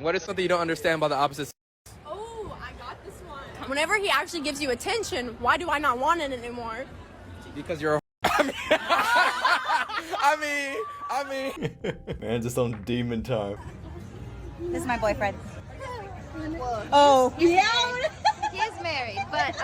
What is something you don't understand about the opposite? Oh, I got this one. Whenever he actually gives you attention, why do I not want it anymore? Because you're a I mean. Man, just on demon time. This is my boyfriend. Oh. He is married, but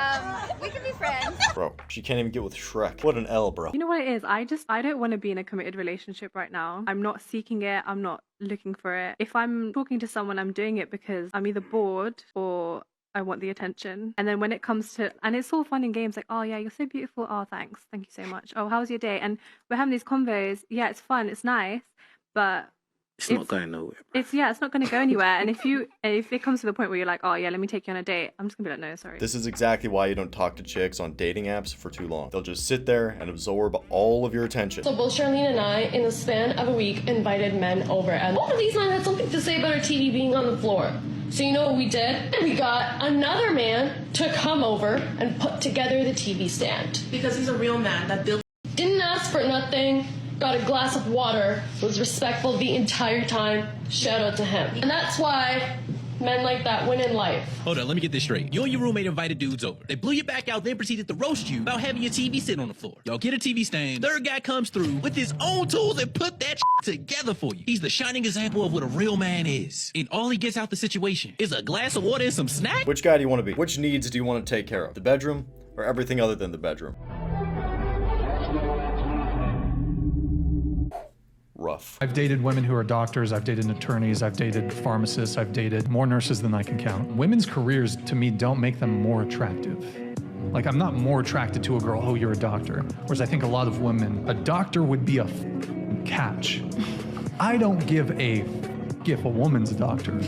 we can be friends. Bro, she can't even get with Shrek. What an L, bro. You know what it is? I don't want to be in a committed relationship right now. I'm not seeking it. I'm not looking for it. If I'm talking to someone, I'm doing it because I'm either bored or I want the attention. And then when it comes to, and it's all fun and games, like, oh yeah, you're so beautiful. Oh, thanks. Thank you so much. Oh, how was your day? And we're having these convos. Yeah, it's fun. It's nice. But it's not going nowhere. It's not going to go anywhere. And if it comes to the point where you're like, oh yeah, let me take you on a date, I'm just gonna be like, no, sorry. This is exactly why you don't talk to chicks on dating apps for too long. They'll just sit there and absorb all of your attention. So both Charlene and I, in the span of a week, invited men over, and both of these men had something to say about our TV being on the floor. So you know what we did? We got another man to come over and put together the TV stand. Because he's a real man that built. Didn't ask for nothing. Got a glass of water, was respectful the entire time. Shout out to him. And that's why men like that win in life. Hold on, let me get this straight. You and your roommate invited dudes over. They blew you back out, then proceeded to roast you about having your TV sit on the floor. Y'all get a TV stand. Third guy comes through with his own tools and put that together for you. He's the shining example of what a real man is. And all he gets out the situation is a glass of water and some snacks. Which guy do you want to be? Which needs do you want to take care of? The bedroom or everything other than the bedroom? Rough. I've dated women who are doctors, I've dated attorneys, I've dated pharmacists, I've dated more nurses than I can count. Women's careers, to me, don't make them more attractive. Like, I'm not more attracted to a girl, oh, you're a doctor. Whereas I think a lot of women, a doctor would be a catch. I don't give a if a woman's a doctor.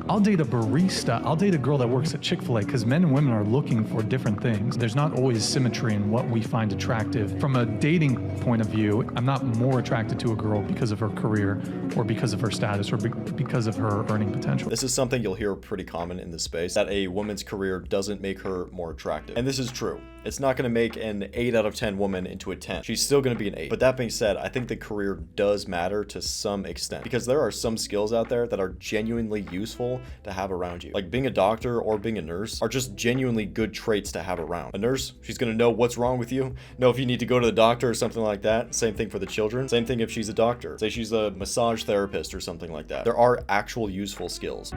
I'll date a barista, I'll date a girl that works at Chick-fil-A, because men and women are looking for different things. There's not always symmetry in what we find attractive. From a dating point of view, I'm not more attracted to a girl because of her career, or because of her status, or because of her earning potential. This is something you'll hear pretty common in this space, that a woman's career doesn't make her more attractive. And this is true. It's not going to make an 8 out of 10 woman into a 10. She's still going to be an 8. But that being said, I think the career does matter to some extent, because there are some skills out there that are genuinely useful to have around you. Like being a doctor or being a nurse are just genuinely good traits to have around. A nurse, she's going to know what's wrong with you, know if you need to go to the doctor or something like that. Same thing for the children. Same thing if she's a doctor. Say she's a massage therapist or something like that. There are actual useful skills.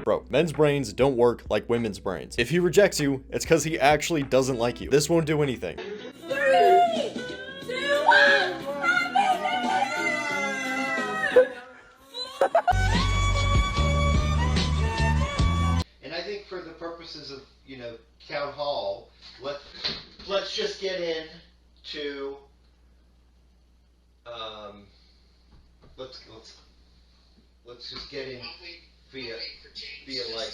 Bro, men's brains don't work like women's brains. If he rejects you, it's because he actually doesn't like you. This won't do anything. 3, 2, 1. And I think for the purposes of, you know, town hall, let's just get into let's just get in via like.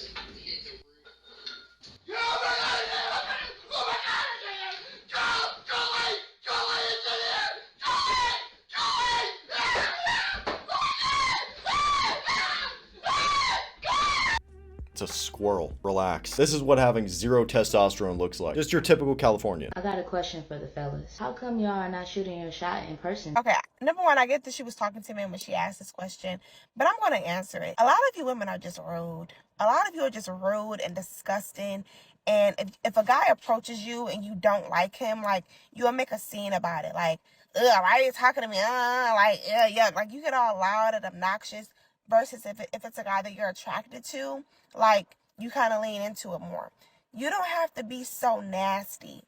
It's a squirrel. Relax. This is what having 0 testosterone looks like. Just your typical Californian. I got a question for the fellas. How come y'all are not shooting your shot in person? Okay, number one, I get that she was talking to me when she asked this question, but I'm going to answer it. A lot of you women are just rude. A lot of you are just rude and disgusting. And if a guy approaches you and you don't like him, like, you'll make a scene about it. Like, ugh, why are you talking to me? Yeah. Like, you get all loud and obnoxious. Versus if it's a guy that you're attracted to, like, you kind of lean into it more. You don't have to be so nasty.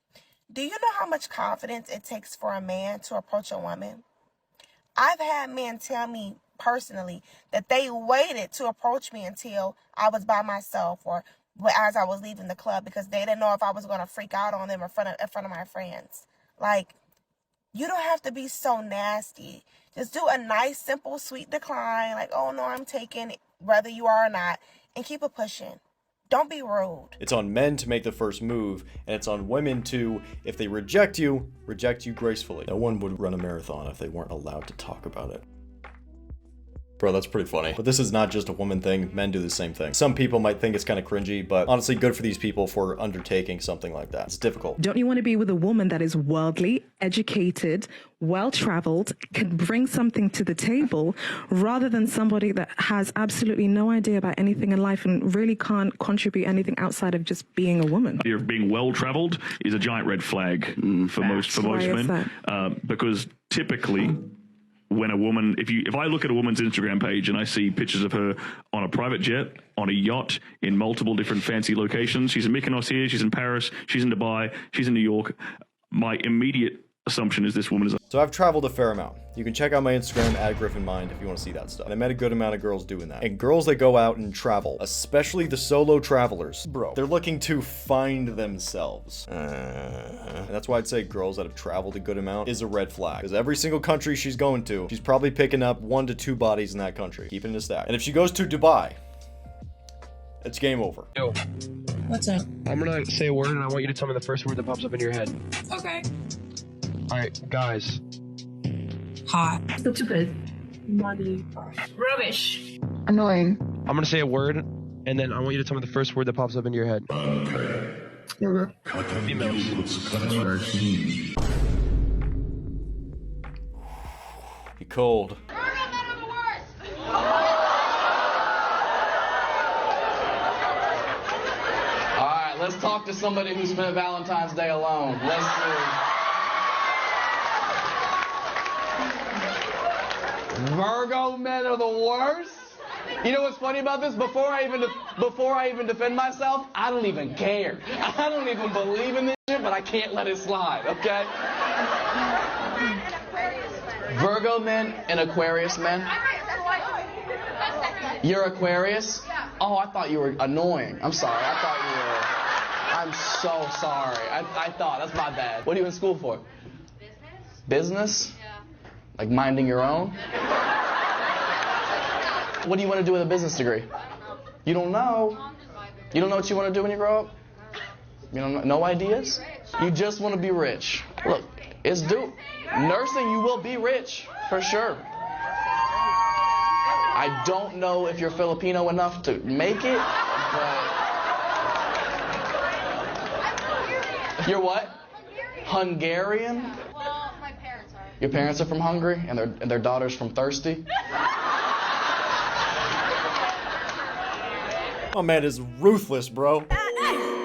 Do you know how much confidence it takes for a man to approach a woman? I've had men tell me personally that they waited to approach me until I was by myself or as I was leaving the club because they didn't know if I was going to freak out on them in front of my friends. Like, you don't have to be so nasty. Just do a nice, simple, sweet decline. Like, oh, no, I'm taking it, whether you are or not, and keep it pushing. Don't be rude. It's on men to make the first move, and it's on women to, if they reject you gracefully. No one would run a marathon if they weren't allowed to talk about it. Bro, that's pretty funny. But this is not just a woman thing. Men do the same thing. Some people might think it's kind of cringy, but honestly, good for these people for undertaking something like that. It's difficult. Don't you want to be with a woman that is worldly, educated, well-traveled, can bring something to the table, rather than somebody that has absolutely no idea about anything in life and really can't contribute anything outside of just being a woman? You're being well-traveled is a giant red flag for most men, because typically, when a woman, if I look at a woman's Instagram page and I see pictures of her on a private jet, on a yacht, in multiple different fancy locations, she's in Mykonos here, she's in Paris, she's in Dubai, she's in New York, my immediate assumption is this woman is... So I've traveled a fair amount. You can check out my Instagram @GriffinMind if you want to see that stuff. And I met a good amount of girls doing that. And girls that go out and travel, especially the solo travelers, bro, they're looking to find themselves. And that's why I'd say girls that have traveled a good amount is a red flag. Because every single country she's going to, she's probably picking up 1 to 2 bodies in that country. Keeping it a stack. And if she goes to Dubai, it's game over. Yo. What's up? I'm gonna say a word and I want you to tell me the first word that pops up in your head. Okay. Alright, guys. Hot. Stupid. Money. Rubbish. Annoying. I'm gonna say a word and then I want you to tell me the first word that pops up into your head. Females. Be cold. Alright, let's talk to somebody who spent Valentine's Day alone. Let's see. Virgo men are the worst. You know what's funny about this? Before I even defend myself, I don't even care. I don't even believe in this shit, but I can't let it slide, okay? Virgo men and Aquarius men. You're Aquarius? Oh, I thought you were annoying. I'm sorry. I'm so sorry. I thought, that's my bad. What are you in school for? Business? Yeah. Like minding your own? What do you want to do with a business degree? You don't know. You don't know what you want to do when you grow up? You don't know, no ideas? You just want to be rich. Look, it's due. Nursing, you will be rich, for sure. I don't know if you're Filipino enough to make it, but... You're what? Hungarian? Well, my parents are. Your parents are from Hungary, and their daughter's from Thirsty? Oh man, is ruthless, bro.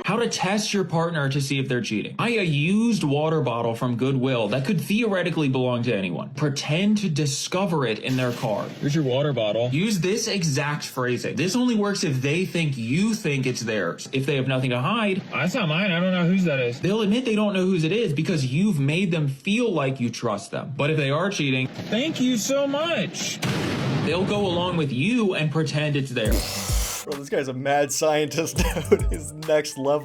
How to test your partner to see if they're cheating. Buy a used water bottle from Goodwill that could theoretically belong to anyone. Pretend to discover it in their car. Here's your water bottle. Use this exact phrasing. This only works if they think you think it's theirs. If they have nothing to hide, that's not mine, I don't know whose that is. They'll admit they don't know whose it is because you've made them feel like you trust them. But if they are cheating, thank you so much. They'll go along with you and pretend it's theirs. Bro, this guy's a mad scientist, dude. He's next level.